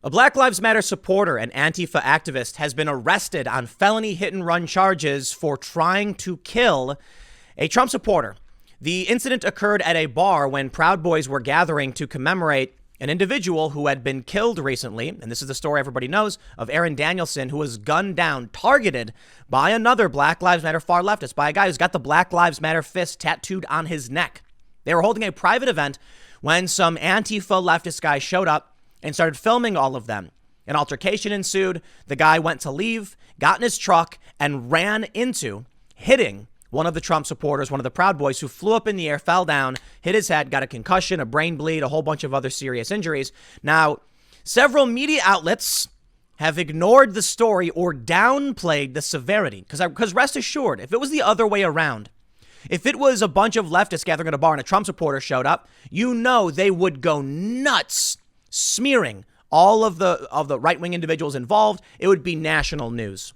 A Black Lives Matter supporter and Antifa activist has been arrested on felony hit and run charges for trying to kill a Trump supporter. The incident occurred at a bar when Proud Boys were gathering to commemorate an individual who had been killed recently. And this is the story everybody knows of Aaron Danielson, who was gunned down, targeted by another Black Lives Matter far leftist, by a guy who's got the Black Lives Matter fist tattooed on his neck. They were holding a private event when some Antifa leftist guy showed up and started filming all of them. An altercation ensued. The guy went to leave, got in his truck, and ran into, hitting one of the Trump supporters, one of the Proud Boys, who flew up in the air, fell down, hit his head, got a concussion, a brain bleed, a whole bunch of other serious injuries. Now, several media outlets have ignored the story or downplayed the severity. Because rest assured, if it was the other way around, if it was a bunch of leftists gathering at a bar and a Trump supporter showed up, you know they would go nuts, smearing all of the right-wing individuals involved. It would be national news.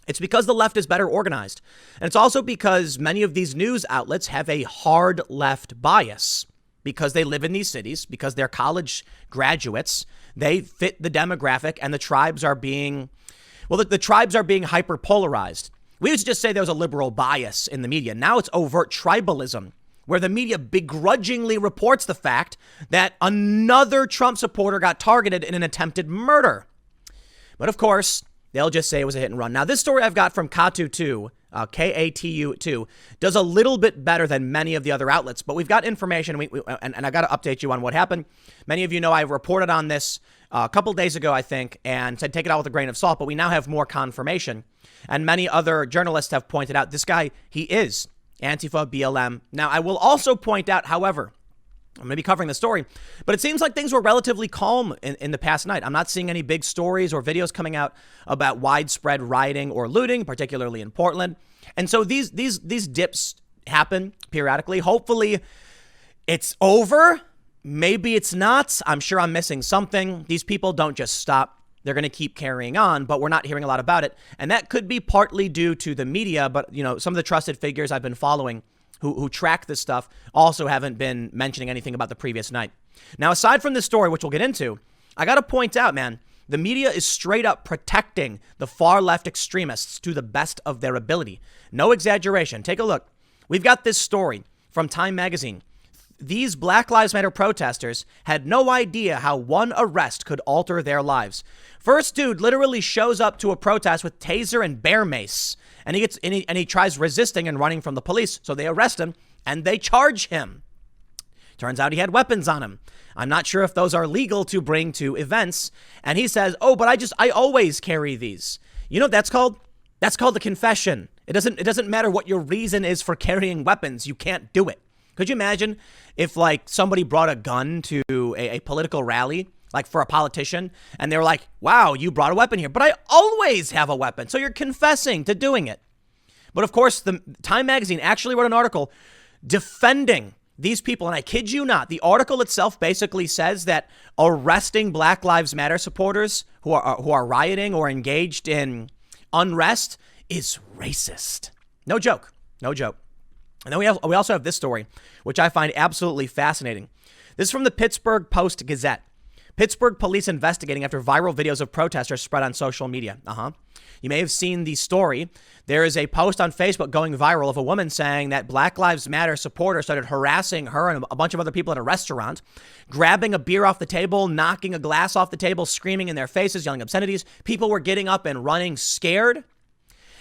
It's because the left is better organized. And it's also because many of these news outlets have a hard left bias because they live in these cities, because they're college graduates. They fit the demographic, and the tribes are being, the tribes are being hyper polarized. We used to just say there was a liberal bias in the media. Now it's overt tribalism, where the media begrudgingly reports the fact that another Trump supporter got targeted in an attempted murder. But of course, they'll just say it was a hit and run. Now, this story I've got from Katu2, K-A-T-U-2, does a little bit better than many of the other outlets, but we've got information, and I got to update you on what happened. Many of you know I reported on this a couple days ago, I think, and said take it out with a grain of salt, but we now have more confirmation. And many other journalists have pointed out this guy, he is Antifa, BLM. Now, I will also point out, however, I'm going to be covering the story, but it seems like things were relatively calm in the past night. I'm not seeing any big stories or videos coming out about widespread rioting or looting, particularly in Portland. And so these dips happen periodically. Hopefully it's over. Maybe it's not. I'm sure I'm missing something. These people don't just stop. They're going to keep carrying on, but we're not hearing a lot about it. And that could be partly due to the media. But, you know, some of the trusted figures I've been following who track this stuff also haven't been mentioning anything about the previous night. Now, aside from this story, which we'll get into, I got to point out, man, the media is straight up protecting the far left extremists to the best of their ability. No exaggeration. Take a look. We've got this story from Time magazine. These Black Lives Matter protesters had no idea how one arrest could alter their lives. First dude literally shows up to a protest with taser and bear mace, and he tries resisting and running from the police. So they arrest him and they charge him. Turns out he had weapons on him. I'm not sure if those are legal to bring to events. And he says, "Oh, but I always carry these." You know what that's called? That's called a confession. It doesn't matter what your reason is for carrying weapons. You can't do it. Could you imagine if like somebody brought a gun to a political rally, like for a politician, and they were like, "Wow, you brought a weapon here, but I always have a weapon." So you're confessing to doing it. But of course, the Time magazine actually wrote an article defending these people. And I kid you not, the article itself basically says that arresting Black Lives Matter supporters who are rioting or engaged in unrest is racist. No joke. No joke. And then we also have this story, which I find absolutely fascinating. This is from the Pittsburgh Post-Gazette. Pittsburgh police investigating after viral videos of protesters spread on social media. You may have seen the story. There is a post on Facebook going viral of a woman saying that Black Lives Matter supporters started harassing her and a bunch of other people at a restaurant, grabbing a beer off the table, knocking a glass off the table, screaming in their faces, yelling obscenities. People were getting up and running scared.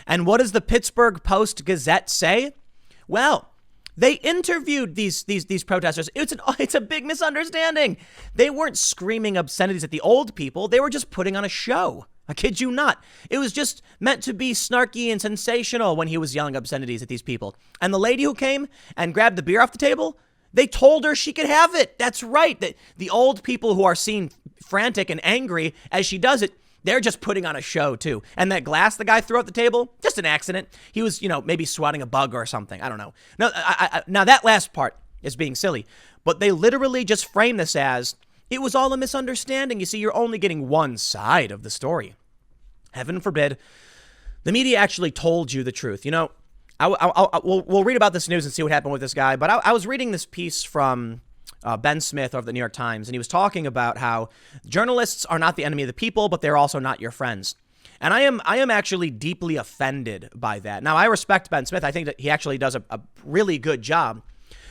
And what does the Pittsburgh Post-Gazette say? Well, they interviewed these protesters. It's a big misunderstanding. They weren't screaming obscenities at the old people. They were just putting on a show. I kid you not. It was just meant to be snarky and sensational when he was yelling obscenities at these people. And the lady who came and grabbed the beer off the table, they told her she could have it. That's right. The old people who are seen frantic and angry as she does it, they're just putting on a show too. And that glass the guy threw at the table, just an accident. He was, maybe swatting a bug or something. I don't know. No, now that last part is being silly, but they literally just frame this as it was all a misunderstanding. You see, you're only getting one side of the story. Heaven forbid the media actually told you the truth. We'll read about this news and see what happened with this guy. But I was reading this piece from Ben Smith of the New York Times, and he was talking about how journalists are not the enemy of the people, but they're also not your friends. And I am actually deeply offended by that. Now, I respect Ben Smith. I think that he actually does a really good job.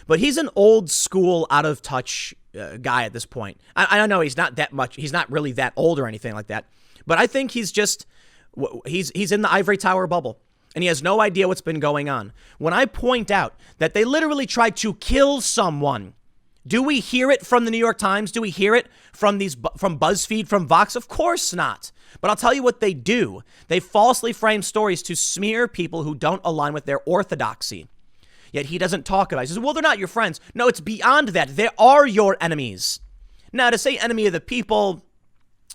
But he's an old school, out of touch guy at this point. I know he's not that much. He's not really that old or anything like that. But I think he's just he's in the ivory tower bubble. And he has no idea what's been going on. When I point out that they literally tried to kill someone, do we hear it from the New York Times? Do we hear it from BuzzFeed, from Vox? Of course not. But I'll tell you what they do. They falsely frame stories to smear people who don't align with their orthodoxy. Yet he doesn't talk about it. He says, well, they're not your friends. No, it's beyond that. They are your enemies. Now, to say enemy of the people,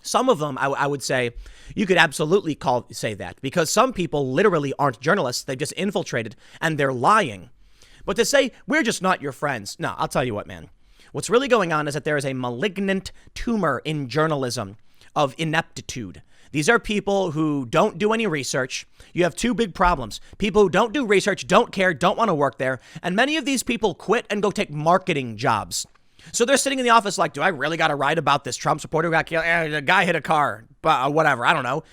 some of them, I would say, you could absolutely say that, because some people literally aren't journalists. They've just infiltrated and they're lying. But to say, we're just not your friends. No, I'll tell you what, man. What's really going on is that there is a malignant tumor in journalism of ineptitude. These are people who don't do any research. You have two big problems. People who don't do research, don't care, don't want to work there. And many of these people quit and go take marketing jobs. So they're sitting in the office like, do I really got to write about this Trump supporter who got killed? The guy hit a car, whatever. I don't know.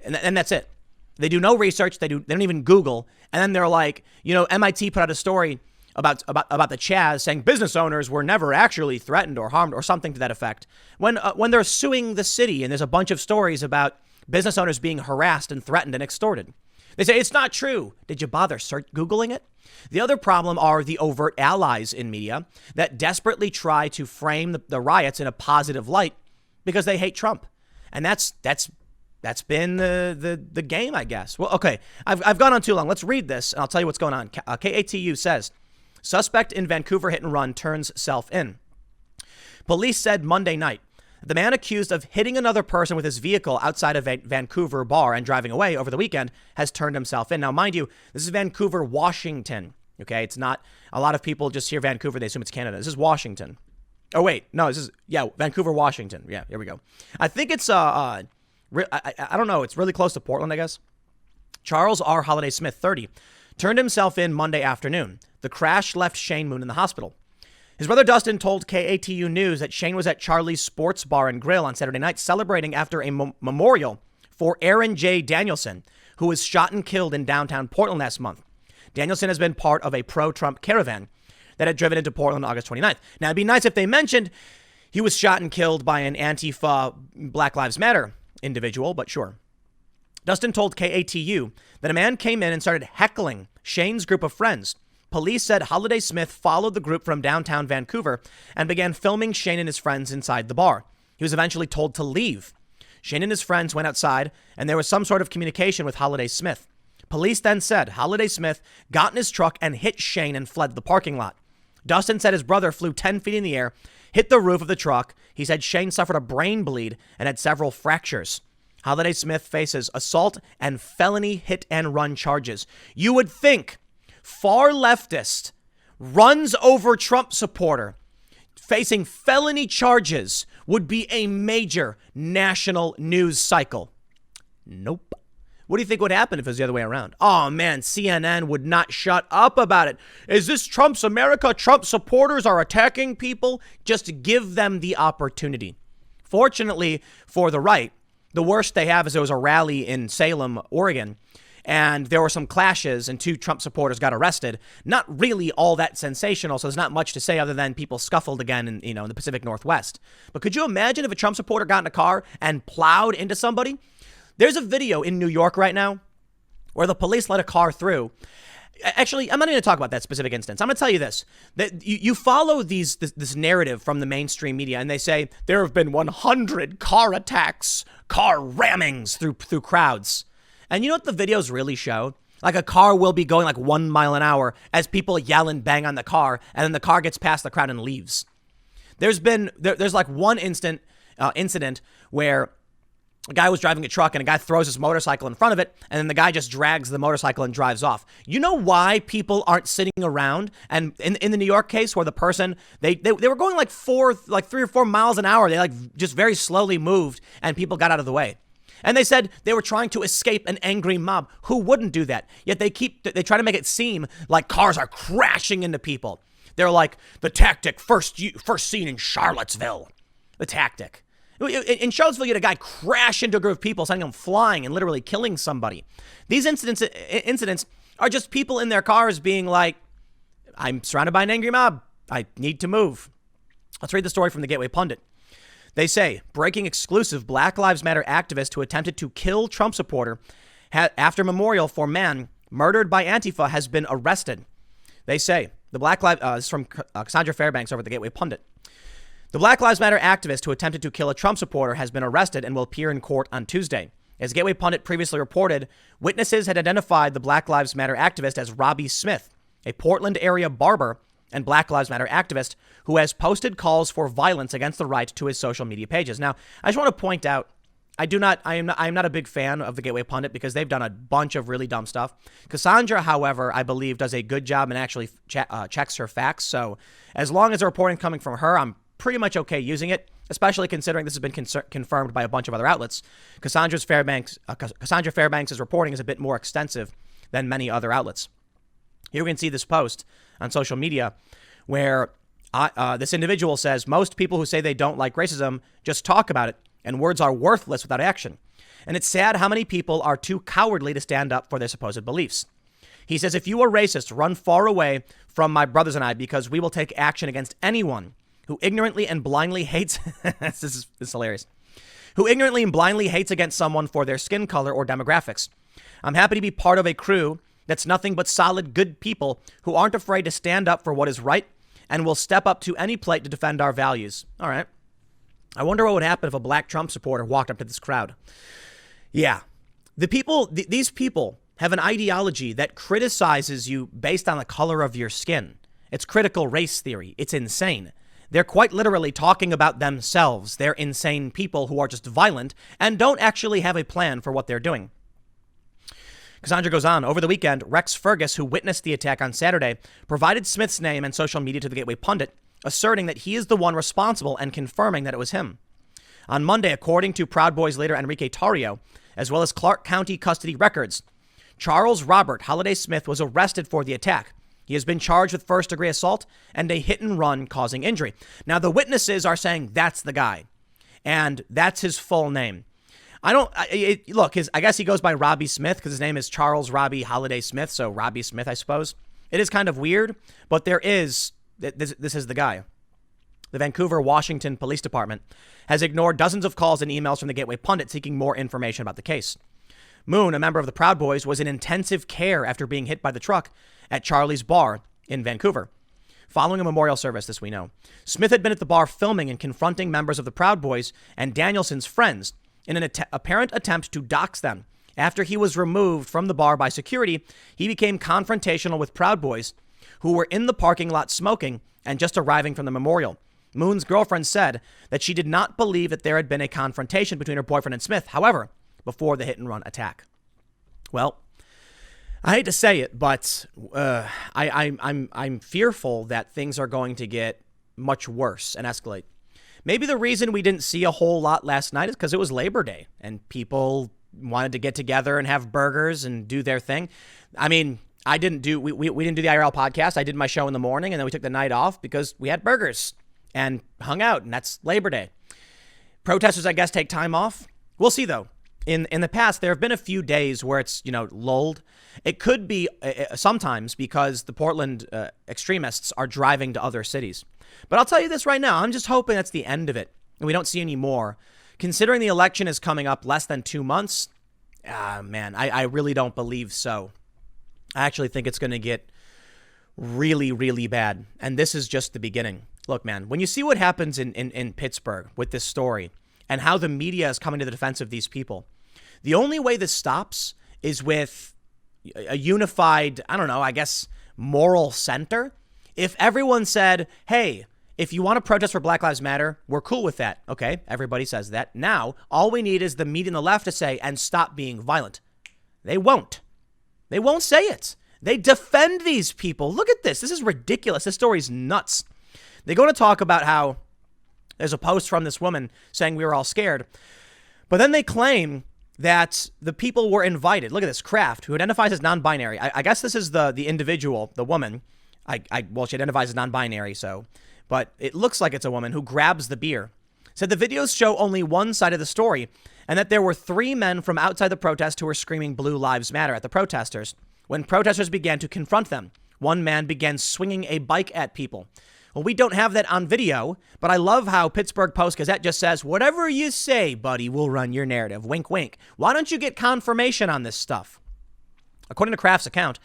And that's it. They do no research. They don't even Google. And then they're like, MIT put out a story about the Chaz saying business owners were never actually threatened or harmed or something to that effect. When they're suing the city, and there's a bunch of stories about business owners being harassed and threatened and extorted. They say it's not true. Did you bother Googling it? The other problem are the overt allies in media that desperately try to frame the riots in a positive light because they hate Trump. And that's been the game, I guess. Well, okay, I've gone on too long. Let's read this, and I'll tell you what's going on. KATU says, suspect in Vancouver hit and run turns self in. Police said Monday night, the man accused of hitting another person with his vehicle outside a Vancouver bar and driving away over the weekend has turned himself in. Now, mind you, this is Vancouver, Washington. Okay, it's not, a lot of people just hear Vancouver, they assume it's Canada. This is Washington. Oh, wait, no, this is, Vancouver, Washington. Yeah, here we go. I think it's, I don't know, it's really close to Portland, I guess. Charles R. Holiday Smith, 30, turned himself in Monday afternoon. The crash left Shane Moon in the hospital. His brother Dustin told KATU News that Shane was at Charlie's Sports Bar and Grill on Saturday night celebrating after a memorial for Aaron J. Danielson, who was shot and killed in downtown Portland last month. Danielson has been part of a pro-Trump caravan that had driven into Portland on August 29th. Now, it'd be nice if they mentioned he was shot and killed by an Antifa Black Lives Matter individual, but sure. Dustin told KATU that a man came in and started heckling Shane's group of friends. Police said Holiday Smith followed the group from downtown Vancouver and began filming Shane and his friends inside the bar. He was eventually told to leave. Shane and his friends went outside, and there was some sort of communication with Holiday Smith. Police then said Holiday Smith got in his truck and hit Shane and fled the parking lot. Dustin said his brother flew 10 feet in the air, hit the roof of the truck. He said Shane suffered a brain bleed and had several fractures. Holiday Smith faces assault and felony hit and run charges. You would think far-leftist runs over Trump supporter facing felony charges would be a major national news cycle. Nope. What do you think would happen if it was the other way around? Oh, man, CNN would not shut up about it. Is this Trump's America? Trump supporters are attacking people? Just give them the opportunity. Fortunately for the right, the worst they have is there was a rally in Salem, Oregon, and there were some clashes and 2 Trump supporters got arrested. Not really all that sensational, so there's not much to say other than people scuffled again in the Pacific Northwest. But could you imagine if a Trump supporter got in a car and plowed into somebody? There's a video in New York right now where the police let a car through. Actually, I'm not going to talk about that specific instance. I'm going to tell you this, that you follow this narrative from the mainstream media, and they say there have been 100 car attacks, car rammings through crowds. And you know what the videos really show? Like a car will be going like 1 mile an hour as people yell and bang on the car, and then the car gets past the crowd and leaves. There's like one incident where a guy was driving a truck and a guy throws his motorcycle in front of it, and then the guy just drags the motorcycle and drives off. You know why people aren't sitting around? And in the New York case where the person, they were going like 3 or 4 miles an hour. They like just very slowly moved and people got out of the way. And they said they were trying to escape an angry mob. Who wouldn't do that? Yet they try to make it seem like cars are crashing into people. They're like, the tactic first seen in Charlottesville. The tactic. In Charlottesville, you had a guy crash into a group of people, sending them flying and literally killing somebody. These incidents are just people in their cars being like, I'm surrounded by an angry mob. I need to move. Let's read the story from the Gateway Pundit. They say, breaking exclusive, Black Lives Matter activist who attempted to kill Trump supporter after memorial for man murdered by Antifa has been arrested. They say, this is from Cassandra Fairbanks over at the Gateway Pundit. The Black Lives Matter activist who attempted to kill a Trump supporter has been arrested and will appear in court on Tuesday. As Gateway Pundit previously reported, witnesses had identified the Black Lives Matter activist as Robbie Smith, a Portland area barber and Black Lives Matter activist who has posted calls for violence against the right to his social media pages. Now, I just want to point out, I am not a big fan of the Gateway Pundit because they've done a bunch of really dumb stuff. Cassandra, however, I believe does a good job and actually checks her facts. So as long as the reporting coming from her, I'm pretty much okay using it, especially considering this has been confirmed by a bunch of other outlets. Cassandra Fairbanks' reporting is a bit more extensive than many other outlets. Here we can see this post on social media where this individual says, most people who say they don't like racism just talk about it, and words are worthless without action. And it's sad how many people are too cowardly to stand up for their supposed beliefs. He says, if you are racist, run far away from my brothers and I, because we will take action against anyone who ignorantly and blindly hates, this is hilarious, who ignorantly and blindly hates against someone for their skin color or demographics. I'm happy to be part of a crew that's nothing but solid, good people who aren't afraid to stand up for what is right and will step up to any plate to defend our values. All right. I wonder what would happen if a black Trump supporter walked up to this crowd. Yeah. These people have an ideology that criticizes you based on the color of your skin. It's critical race theory. It's insane. They're quite literally talking about themselves. They're insane people who are just violent and don't actually have a plan for what they're doing. Cassandra goes on, over the weekend, Rex Fergus, who witnessed the attack on Saturday, provided Smith's name and social media to the Gateway Pundit, asserting that he is the one responsible and confirming that it was him. On Monday, according to Proud Boys leader Enrique Tarrio, as well as Clark County custody records, Charles Robert Holiday Smith was arrested for the attack. He has been charged with first-degree assault and a hit-and-run causing injury. Now, the witnesses are saying that's the guy, and that's his full name. I guess he goes by Robbie Smith because his name is Charles Robbie Holiday Smith, so Robbie Smith, I suppose. It is kind of weird, but this is the guy. The Vancouver, Washington Police Department has ignored dozens of calls and emails from the Gateway Pundit seeking more information about the case. Moon, a member of the Proud Boys, was in intensive care after being hit by the truck at Charlie's Bar in Vancouver. Following a memorial service, this we know. Smith had been at the bar filming and confronting members of the Proud Boys and Danielson's friends in an apparent attempt to dox them. After he was removed from the bar by security, he became confrontational with Proud Boys who were in the parking lot smoking and just arriving from the memorial. Moon's girlfriend said that she did not believe that there had been a confrontation between her boyfriend and Smith, however, before the hit-and-run attack. Well, I hate to say it, but I'm fearful that things are going to get much worse and escalate. Maybe the reason we didn't see a whole lot last night is because it was Labor Day and people wanted to get together and have burgers and do their thing. I mean, we didn't do the IRL podcast. I did my show in the morning and then we took the night off because we had burgers and hung out, and that's Labor Day. Protesters, I guess, take time off. We'll see, though. In the past, there have been a few days where it's, lulled. It could be sometimes because the Portland extremists are driving to other cities. But I'll tell you this right now. I'm just hoping that's the end of it and we don't see any more. Considering the election is coming up less than 2 months, I really don't believe so. I actually think it's going to get really, really bad. And this is just the beginning. Look, man, when you see what happens in Pittsburgh with this story and how the media is coming to the defense of these people, the only way this stops is with a unified, moral center. If everyone said, hey, if you want to protest for Black Lives Matter, we're cool with that. Okay, everybody says that. Now, all we need is the media and the left to say, and stop being violent. They won't. They won't say it. They defend these people. Look at this. This is ridiculous. This story's nuts. They go to talk about how there's a post from this woman saying we were all scared. But then they claim that the people were invited. Look at this, Kraft, who identifies as non-binary. I guess this is the individual, the woman, Well, she identifies as non-binary, but it looks like it's a woman who grabs the beer. Said the videos show only one side of the story, and that there were 3 men from outside the protest who were screaming Blue Lives Matter at the protesters. When protesters began to confront them, one man began swinging a bike at people. Well, we don't have that on video, but I love how Pittsburgh Post-Gazette just says, whatever you say, buddy, we'll run your narrative. Wink, wink. Why don't you get confirmation on this stuff? According to Kraft's account,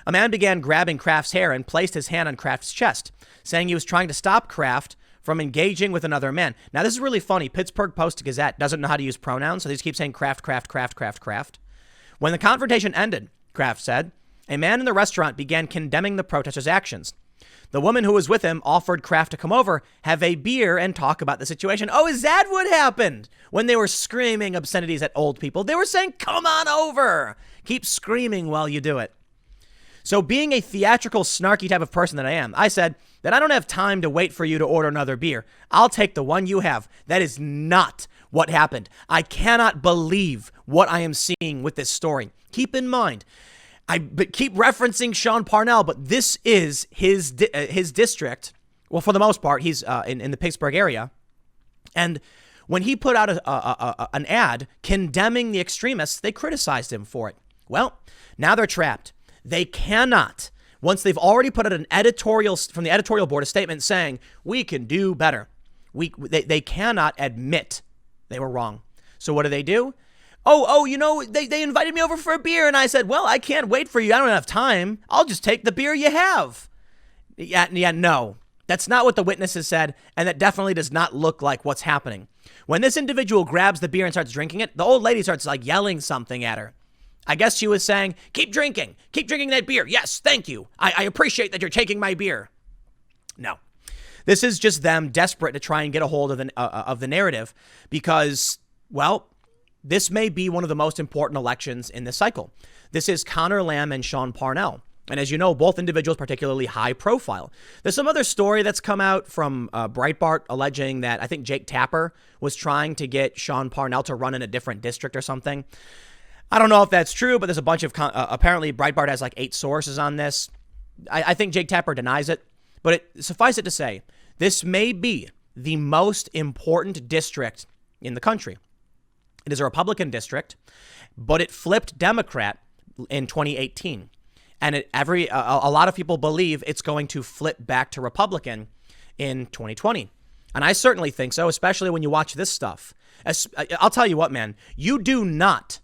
a man began grabbing Kraft's hair and placed his hand on Kraft's chest, saying he was trying to stop Kraft from engaging with another man. Now, this is really funny. Pittsburgh Post-Gazette doesn't know how to use pronouns, so they just keep saying Kraft, Kraft, Kraft, Kraft, Kraft. When the confrontation ended, Kraft said, a man in the restaurant began condemning the protesters' actions. The woman who was with him offered Kraft to come over, have a beer, and talk about the situation. Oh, is that what happened? When they were screaming obscenities at old people, they were saying, come on over. Keep screaming while you do it. So being a theatrical, snarky type of person that I am, I said that I don't have time to wait for you to order another beer. I'll take the one you have. That is not what happened. I cannot believe what I am seeing with this story. Keep in mind, I keep referencing Sean Parnell, but this is his district. Well, for the most part, he's in the Pittsburgh area. And when he put out an ad condemning the extremists, they criticized him for it. Well, now they're trapped. They cannot, once they've already put out an editorial from the editorial board, a statement saying we can do better. They cannot admit they were wrong. So what do? They invited me over for a beer. And I said, well, I can't wait for you. I don't have time. I'll just take the beer you have. Yeah, no, that's not what the witnesses said. And that definitely does not look like what's happening. When this individual grabs the beer and starts drinking it, the old lady starts like yelling something at her. I guess she was saying, keep drinking that beer. Yes, thank you. I appreciate that you're taking my beer. No, this is just them desperate to try and get a hold of the narrative because, well, this may be one of the most important elections in this cycle. This is Connor Lamb and Sean Parnell. And as you know, both individuals particularly high profile. There's some other story that's come out from Breitbart alleging that I think Jake Tapper was trying to get Sean Parnell to run in a different district or something. I don't know if that's true, but there's a bunch of apparently Breitbart has like 8 sources on this. I think Jake Tapper denies it, but suffice it to say, this may be the most important district in the country. It is a Republican district, but it flipped Democrat in 2018. And a lot of people believe it's going to flip back to Republican in 2020. And I certainly think so, especially when you watch this stuff. I'll tell you what, man, you do not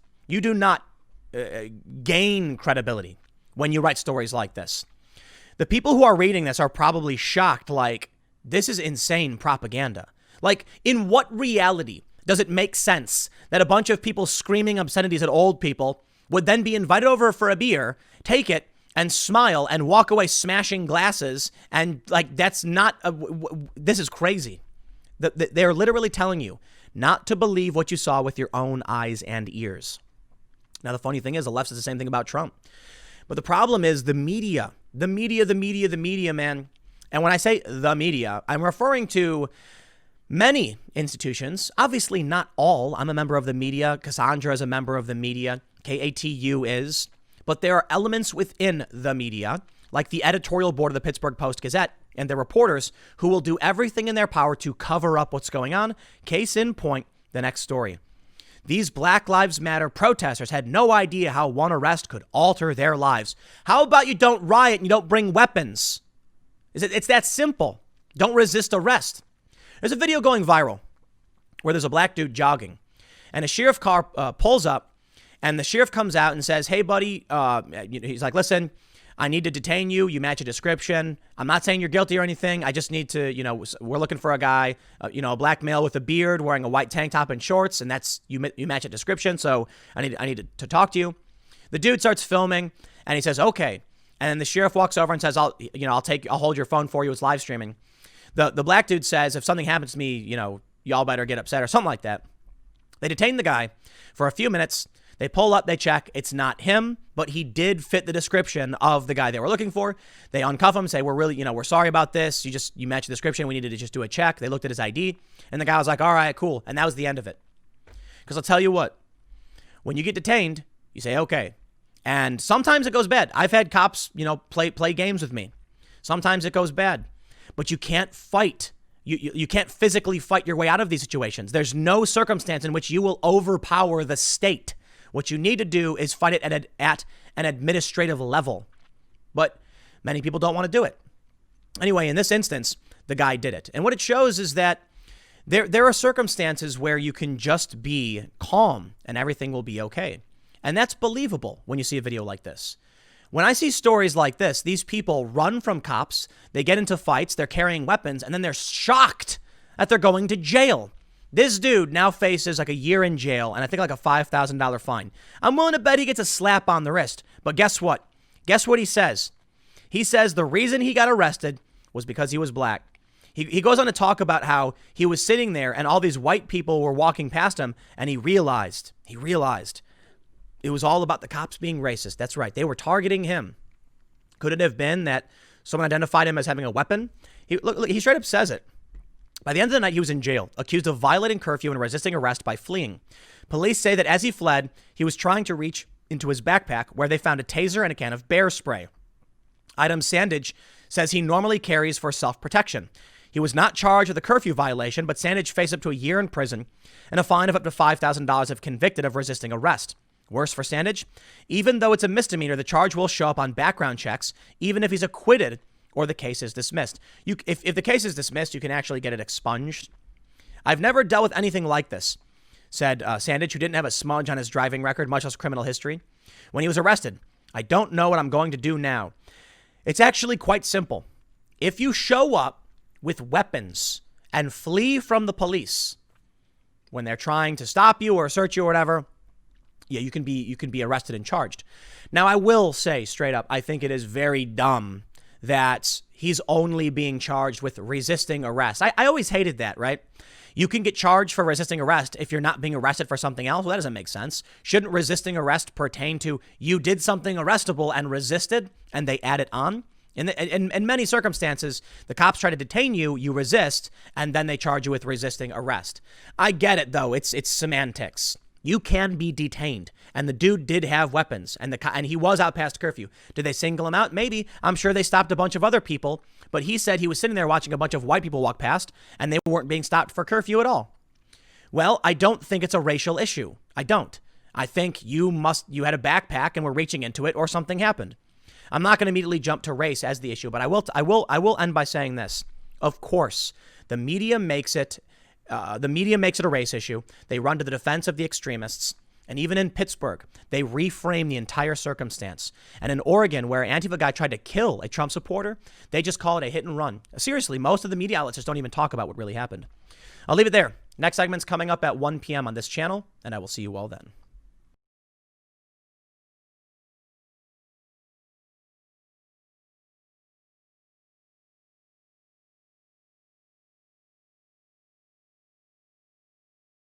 gain credibility when you write stories like this. The people who are reading this are probably shocked, like, this is insane propaganda. Like, in what reality does it make sense that a bunch of people screaming obscenities at old people would then be invited over for a beer, take it, and smile and walk away smashing glasses? And, like, that's not, this is crazy. They're literally telling you not to believe what you saw with your own eyes and ears. Now, the funny thing is, the left says the same thing about Trump. But the problem is the media, man. And when I say the media, I'm referring to many institutions. Obviously, not all. I'm a member of the media. Cassandra is a member of the media. KATU is. But there are elements within the media, like the editorial board of the Pittsburgh Post-Gazette and their reporters, who will do everything in their power to cover up what's going on. Case in point, the next story. These Black Lives Matter protesters had no idea how one arrest could alter their lives. How about you don't riot and you don't bring weapons? It's that simple. Don't resist arrest. There's a video going viral where there's a black dude jogging and a sheriff car pulls up and the sheriff comes out and says, hey, buddy, he's like, listen, I need to detain you. You match a description. I'm not saying you're guilty or anything. I just need to, we're looking for a guy, a black male with a beard wearing a white tank top and shorts. And that's, you match a description. So I need to talk to you. The dude starts filming and he says, okay. And then the sheriff walks over and says, I'll hold your phone for you. It's live streaming. The black dude says, if something happens to me, y'all better get upset or something like that. They detain the guy for a few minutes. They pull up, they check. It's not him, but he did fit the description of the guy they were looking for. They uncuff him, say, we're sorry about this. You match the description. We needed to just do a check. They looked at his ID and the guy was like, all right, cool. And that was the end of it. Because I'll tell you what, when you get detained, you say, okay. And sometimes it goes bad. I've had cops, play games with me. Sometimes it goes bad, but you can't fight. You can't physically fight your way out of these situations. There's no circumstance in which you will overpower the state. What you need to do is fight it at an administrative level. But many people don't want to do it. Anyway, in this instance, the guy did it. And what it shows is that there are circumstances where you can just be calm and everything will be okay. And that's believable when you see a video like this. When I see stories like this, these people run from cops, they get into fights, they're carrying weapons, and then they're shocked that they're going to jail. This dude now faces like a year in jail and I think like a $5,000 fine. I'm willing to bet he gets a slap on the wrist. But guess what? Guess what he says? He says the reason he got arrested was because he was black. He goes on to talk about how he was sitting there and all these white people were walking past him and he realized it was all about the cops being racist. That's right. They were targeting him. Could it have been that someone identified him as having a weapon? Look, he straight up says it. By the end of the night, he was in jail, accused of violating curfew and resisting arrest by fleeing. Police say that as he fled, he was trying to reach into his backpack where they found a taser and a can of bear spray. Item Sandage says he normally carries for self-protection. He was not charged with a curfew violation, but Sandage faced up to a year in prison and a fine of up to $5,000 if convicted of resisting arrest. Worse for Sandage, even though it's a misdemeanor, the charge will show up on background checks, even if he's acquitted or the case is dismissed. If the case is dismissed, you can actually get it expunged. I've never dealt with anything like this, said Sandage, who didn't have a smudge on his driving record, much less criminal history. When he was arrested, I don't know what I'm going to do now. It's actually quite simple. If you show up with weapons and flee from the police when they're trying to stop you or search you or whatever, yeah, you can be arrested and charged. Now, I will say straight up, I think it is very dumb that he's only being charged with resisting arrest. I always hated that, right? You can get charged for resisting arrest if you're not being arrested for something else. Well, that doesn't make sense. Shouldn't resisting arrest pertain to you did something arrestable and resisted and they add it on? In many circumstances, the cops try to detain you, you resist, and then they charge you with resisting arrest. I get it, though. It's semantics. You can be detained. And the dude did have weapons and he was out past curfew. Did they single him out? Maybe. I'm sure they stopped a bunch of other people, but he said he was sitting there watching a bunch of white people walk past and they weren't being stopped for curfew at all. Well, I don't think it's a racial issue. I don't. I think you had a backpack and were reaching into it or something happened. I'm not going to immediately jump to race as the issue, but I will end by saying this. Of course, the media makes it a race issue. They run to the defense of the extremists. And even in Pittsburgh, they reframe the entire circumstance. And in Oregon, where an Antifa guy tried to kill a Trump supporter, they just call it a hit and run. Seriously, most of the media outlets just don't even talk about what really happened. I'll leave it there. Next segment's coming up at 1 p.m. on this channel, and I will see you all then.